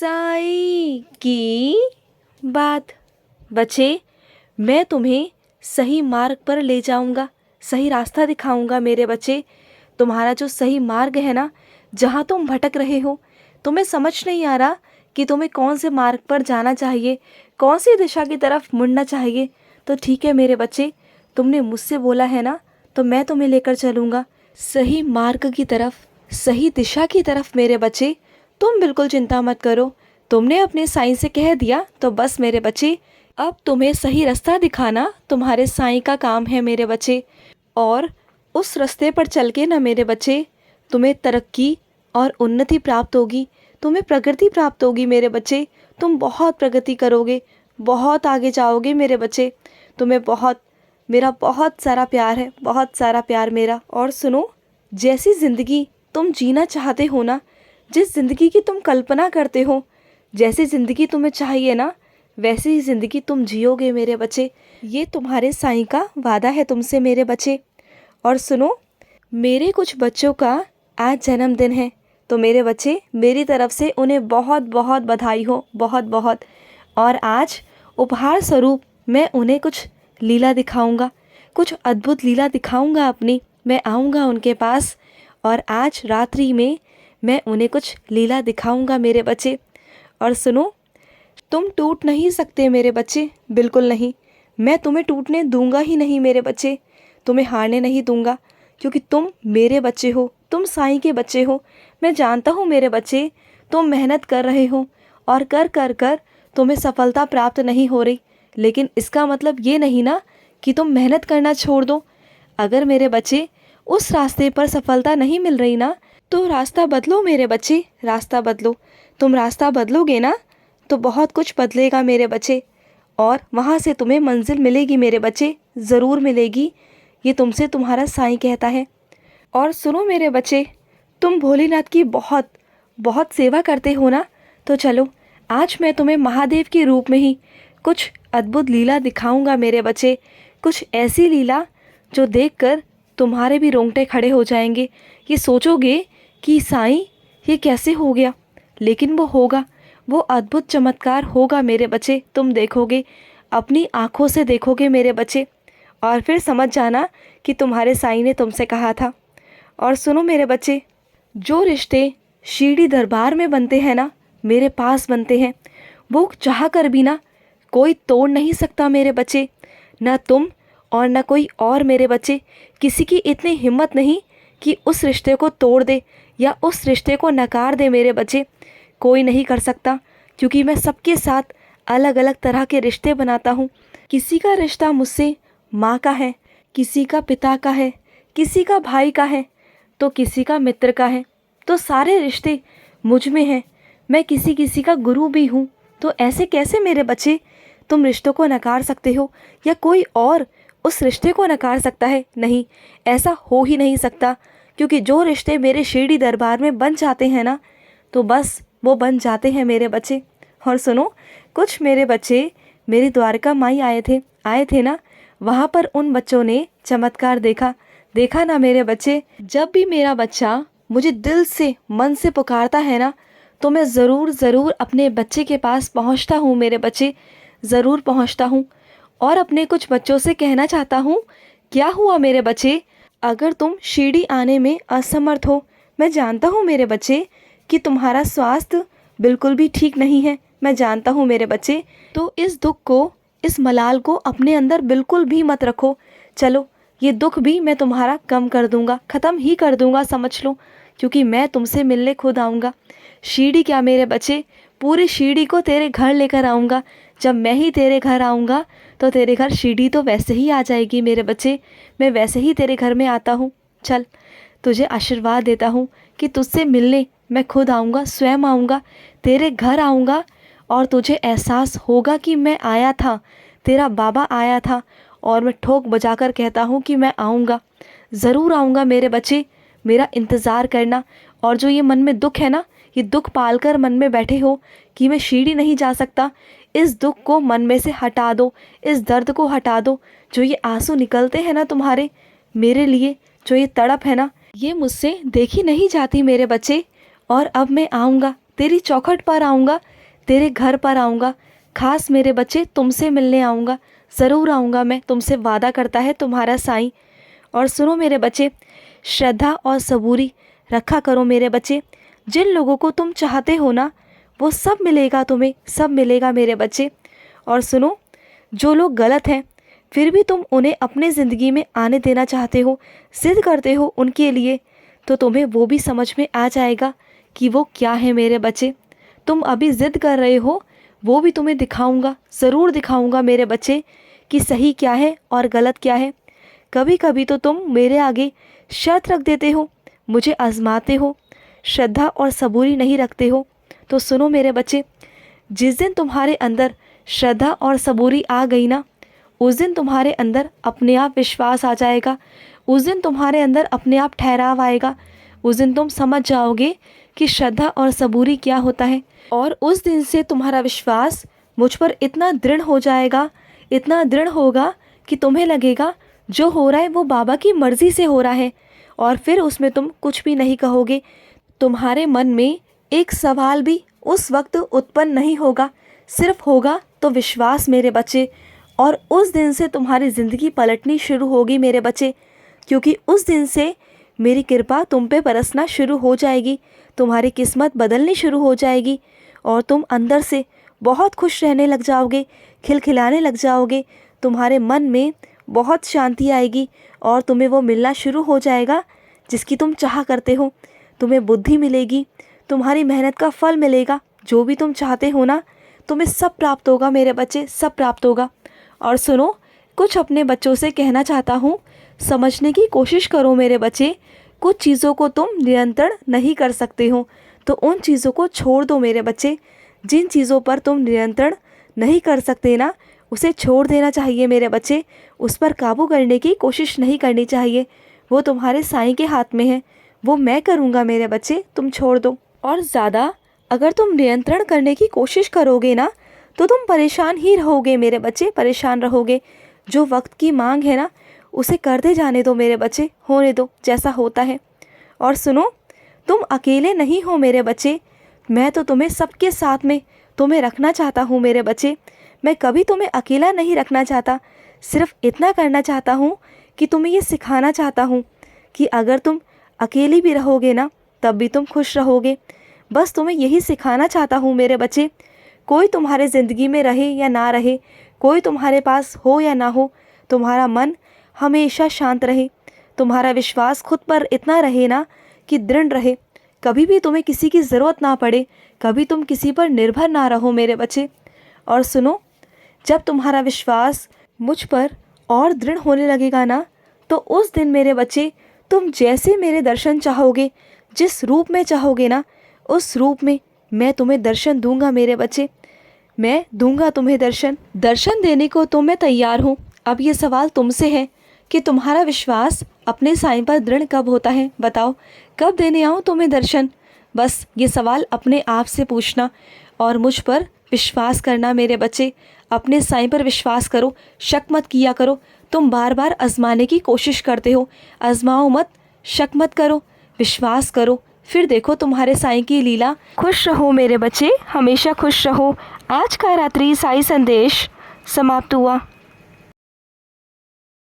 साईं की बात। बच्चे, मैं तुम्हें सही मार्ग पर ले जाऊंगा, सही रास्ता दिखाऊंगा मेरे बच्चे। तुम्हारा जो सही मार्ग है ना, जहाँ तुम भटक रहे हो, तुम्हें समझ नहीं आ रहा कि तुम्हें कौन से मार्ग पर जाना चाहिए, कौन सी दिशा की तरफ मुड़ना चाहिए। तो ठीक है मेरे बच्चे, तुमने मुझसे बोला है ना, तो मैं तुम्हें लेकर चलूँगा सही मार्ग की तरफ, सही दिशा की तरफ मेरे बच्चे। तुम बिल्कुल चिंता मत करो। तुमने अपने साईं से कह दिया तो बस मेरे बच्चे, अब तुम्हें सही रास्ता दिखाना तुम्हारे साईं का काम है मेरे बच्चे। और उस रास्ते पर चल के ना मेरे बच्चे, तुम्हें तरक्की और उन्नति प्राप्त होगी, तुम्हें प्रगति प्राप्त होगी मेरे बच्चे। तुम बहुत प्रगति करोगे, बहुत आगे जाओगे मेरे बच्चे। तुम्हें मेरा बहुत सारा प्यार है, बहुत सारा प्यार मेरा। और सुनो, जैसी ज़िंदगी तुम जीना चाहते हो ना, जिस ज़िंदगी की तुम कल्पना करते हो, जैसी ज़िंदगी तुम्हें चाहिए ना, वैसी ही ज़िंदगी तुम जियोगे मेरे बच्चे। ये तुम्हारे साईं का वादा है तुमसे मेरे बच्चे। और सुनो, मेरे कुछ बच्चों का आज जन्मदिन है, तो मेरे बच्चे मेरी तरफ से उन्हें बहुत बहुत बधाई हो, बहुत बहुत। और आज उपहार स्वरूप मैं उन्हें कुछ लीला दिखाऊंगा, कुछ अद्भुत लीला दिखाऊंगा अपनी। मैं आऊँगा उनके पास और आज रात्रि में मैं उन्हें कुछ लीला दिखाऊंगा मेरे बच्चे। और सुनो, तुम टूट नहीं सकते मेरे बच्चे, बिल्कुल नहीं। मैं तुम्हें टूटने दूंगा ही नहीं मेरे बच्चे, तुम्हें हारने नहीं दूंगा, क्योंकि तुम मेरे बच्चे हो, तुम साईं के बच्चे हो। मैं जानता हूँ मेरे बच्चे, तुम मेहनत कर रहे हो और कर कर कर तुम्हें सफलता प्राप्त नहीं हो रही, लेकिन इसका मतलब ये नहीं ना कि तुम मेहनत करना छोड़ दो। अगर मेरे बच्चे उस रास्ते पर सफलता नहीं मिल रही ना, तो रास्ता बदलो मेरे बच्चे, रास्ता बदलो। तुम रास्ता बदलोगे ना, तो बहुत कुछ बदलेगा मेरे बच्चे, और वहाँ से तुम्हें मंजिल मिलेगी मेरे बच्चे, ज़रूर मिलेगी। ये तुमसे तुम्हारा साईं कहता है। और सुनो मेरे बच्चे, तुम भोलेनाथ की बहुत बहुत सेवा करते हो ना, तो चलो आज मैं तुम्हें महादेव के रूप में ही कुछ अद्भुत लीला दिखाऊंगा मेरे बच्चे। कुछ ऐसी लीला जो देखकर तुम्हारे भी रोंगटे खड़े हो जाएंगे। ये सोचोगे कि साईं ये कैसे हो गया, लेकिन वो होगा, वो अद्भुत चमत्कार होगा मेरे बच्चे। तुम देखोगे, अपनी आँखों से देखोगे मेरे बच्चे, और फिर समझ जाना कि तुम्हारे साईं ने तुमसे कहा था। और सुनो मेरे बच्चे, जो रिश्ते शिरडी दरबार में बनते हैं ना, मेरे पास बनते हैं, वो चाह कर भी ना कोई तोड़ नहीं सकता मेरे बच्चे। ना तुम और ना कोई और मेरे बच्चे, किसी की इतनी हिम्मत नहीं कि उस रिश्ते को तोड़ दे या उस रिश्ते को नकार दे मेरे बच्चे। कोई नहीं कर सकता, क्योंकि मैं सबके साथ अलग अलग तरह के रिश्ते बनाता हूँ। किसी का रिश्ता मुझसे माँ का है, किसी का पिता का है, किसी का भाई का है, तो किसी का मित्र का है। तो सारे रिश्ते मुझ में हैं। मैं किसी किसी का गुरु भी हूँ। तो ऐसे कैसे मेरे बच्चे तुम रिश्तों को नकार सकते हो, या कोई और उस रिश्ते को नकार सकता है? नहीं, ऐसा हो ही नहीं सकता, क्योंकि जो रिश्ते मेरे शिरडी दरबार में बन जाते हैं ना, तो बस वो बन जाते हैं मेरे बच्चे। और सुनो, कुछ मेरे बच्चे मेरी द्वारका माई आए थे ना, वहाँ पर उन बच्चों ने चमत्कार देखा ना मेरे बच्चे। जब भी मेरा बच्चा मुझे दिल से मन से पुकारता है ना, तो मैं ज़रूर अपने बच्चे के पास पहुँचता हूँ मेरे बच्चे, ज़रूर पहुँचता हूँ। और अपने कुछ बच्चों से कहना चाहता हूँ, क्या हुआ मेरे बच्चे, अगर तुम शिरडी आने में असमर्थ हो, मैं जानता हूँ मेरे बच्चे कि तुम्हारा स्वास्थ्य बिल्कुल भी ठीक नहीं है, मैं जानता हूँ मेरे बच्चे। तो इस दुख को, इस मलाल को अपने अंदर बिल्कुल भी मत रखो। चलो, ये दुख भी मैं तुम्हारा कम कर दूंगा, ख़त्म ही कर दूंगा, समझ लो, क्योंकि मैं तुमसे मिलने खुद आऊँगा। शिरडी क्या मेरे बच्चे, पूरी शिरडी को तेरे घर लेकर आऊँगा। जब मैं ही तेरे घर आऊँगा, तो तेरे घर शिरडी तो वैसे ही आ जाएगी मेरे बच्चे। मैं वैसे ही तेरे घर में आता हूँ। चल, तुझे आशीर्वाद देता हूँ कि तुझसे मिलने मैं खुद आऊँगा, स्वयं आऊँगा, तेरे घर आऊँगा, और तुझे एहसास होगा कि मैं आया था, तेरा बाबा आया था। और मैं ठोक बजाकर कहता हूँ कि मैं आऊँगा, ज़रूर आऊँगा मेरे बच्चे, मेरा इंतज़ार करना। और जो ये मन में दुख है ना, ये दुख पालकर मन में बैठे हो कि मैं शिरडी नहीं जा सकता, इस दुख को मन में से हटा दो, इस दर्द को हटा दो। जो ये आंसू निकलते हैं ना तुम्हारे मेरे लिए, जो ये तड़प है ना, ये मुझसे देखी नहीं जाती मेरे बच्चे। और अब मैं आऊँगा, तेरी चौखट पर आऊँगा, तेरे घर पर आऊँगा, खास मेरे बच्चे तुमसे मिलने आऊँगा, ज़रूर आऊँगा मैं, तुमसे वादा करता है तुम्हारा साईं। और सुनो मेरे बच्चे, श्रद्धा और सबूरी रखा करो मेरे बच्चे। जिन लोगों को तुम चाहते हो ना, वो सब मिलेगा तुम्हें, सब मिलेगा मेरे बच्चे। और सुनो, जो लोग गलत हैं फिर भी तुम उन्हें अपने ज़िंदगी में आने देना चाहते हो, ज़िद करते हो उनके लिए, तो तुम्हें वो भी समझ में आ जाएगा कि वो क्या है मेरे बच्चे। तुम अभी ज़िद कर रहे हो, वो भी तुम्हें दिखाऊंगा, ज़रूर दिखाऊंगा मेरे बच्चे कि सही क्या है और गलत क्या है। कभी कभी तो तुम मेरे आगे शर्त रख देते हो, मुझे आजमाते हो, श्रद्धा और सबूरी नहीं रखते हो। तो सुनो मेरे बच्चे, जिस दिन तुम्हारे अंदर श्रद्धा और सबूरी आ गई ना, उस दिन तुम्हारे अंदर अपने आप विश्वास आ जाएगा, उस दिन तुम्हारे अंदर अपने आप ठहराव आएगा, उस दिन तुम समझ जाओगे कि श्रद्धा और सबूरी क्या होता है। और उस दिन से तुम्हारा विश्वास मुझ पर इतना दृढ़ हो जाएगा, इतना दृढ़ होगा कि तुम्हें लगेगा जो हो रहा है वो बाबा की मर्ज़ी से हो रहा है। और फिर उसमें तुम कुछ भी नहीं कहोगे, तुम्हारे मन में एक सवाल भी उस वक्त उत्पन्न नहीं होगा, सिर्फ होगा तो विश्वास मेरे बच्चे। और उस दिन से तुम्हारी ज़िंदगी पलटनी शुरू होगी मेरे बच्चे, क्योंकि उस दिन से मेरी कृपा तुम पे बरसना शुरू हो जाएगी, तुम्हारी किस्मत बदलनी शुरू हो जाएगी और तुम अंदर से बहुत खुश रहने लग जाओगे, खिलखिलाने लग जाओगे, तुम्हारे मन में बहुत शांति आएगी और तुम्हें वो मिलना शुरू हो जाएगा जिसकी तुम चाह करते हो। तुम्हें बुद्धि मिलेगी, तुम्हारी मेहनत का फल मिलेगा, जो भी तुम चाहते हो ना तुम्हें सब प्राप्त होगा मेरे बच्चे, सब प्राप्त होगा। और सुनो, कुछ अपने बच्चों से कहना चाहता हूँ, समझने की कोशिश करो मेरे बच्चे। कुछ चीज़ों को तुम नियंत्रण नहीं कर सकते हो तो उन चीज़ों को छोड़ दो मेरे बच्चे। जिन चीज़ों पर तुम नियंत्रण नहीं कर सकते ना, उसे छोड़ देना चाहिए मेरे बच्चे, उस पर काबू करने की कोशिश नहीं करनी चाहिए। वो तुम्हारे साईं के हाथ में है, वो मैं करूँगा मेरे बच्चे, तुम छोड़ दो। और ज़्यादा अगर तुम नियंत्रण करने की कोशिश करोगे ना तो तुम परेशान ही रहोगे मेरे बच्चे, परेशान रहोगे। जो वक्त की मांग है ना उसे करते जाने दो मेरे बच्चे, होने दो जैसा होता है। और सुनो, तुम अकेले नहीं हो मेरे बच्चे, मैं तो तुम्हें सबके साथ में तुम्हें रखना चाहता हूँ मेरे बच्चे। मैं कभी तुम्हें अकेला नहीं रखना चाहता, सिर्फ इतना करना चाहता हूँ कि तुम्हें ये सिखाना चाहता हूँ कि अगर तुम अकेली भी रहोगे ना तब भी तुम खुश रहोगे। बस तुम्हें यही सिखाना चाहता हूँ मेरे बच्चे। कोई तुम्हारे ज़िंदगी में रहे या ना रहे, कोई तुम्हारे पास हो या ना हो, तुम्हारा मन हमेशा शांत रहे, तुम्हारा विश्वास खुद पर इतना रहे ना कि दृढ़ रहे, कभी भी तुम्हें किसी की ज़रूरत ना पड़े, कभी तुम किसी पर निर्भर ना रहो मेरे बच्चे। और सुनो, जब तुम्हारा विश्वास मुझ पर और दृढ़ होने लगेगा ना तो उस दिन मेरे बच्चे तुम जैसे मेरे दर्शन चाहोगे, जिस रूप में चाहोगे ना उस रूप में मैं तुम्हें दर्शन दूंगा मेरे बच्चे, मैं दूंगा तुम्हें दर्शन। दर्शन देने को तो मैं तैयार हूँ। अब ये सवाल तुमसे है कि तुम्हारा विश्वास अपने साईं पर दृढ़ कब होता है, बताओ कब देने आऊँ तुम्हें दर्शन। बस ये सवाल अपने आप से पूछना और मुझ पर विश्वास करना मेरे बच्चे। अपने साईं पर विश्वास करो, शक मत किया करो। तुम बार बार आजमाने की कोशिश करते हो, आजमाओ मत, शक मत करो, विश्वास करो, फिर देखो तुम्हारे साईं की लीला। खुश रहो मेरे बच्चे, हमेशा खुश रहो। आज का रात्रि साईं संदेश समाप्त हुआ।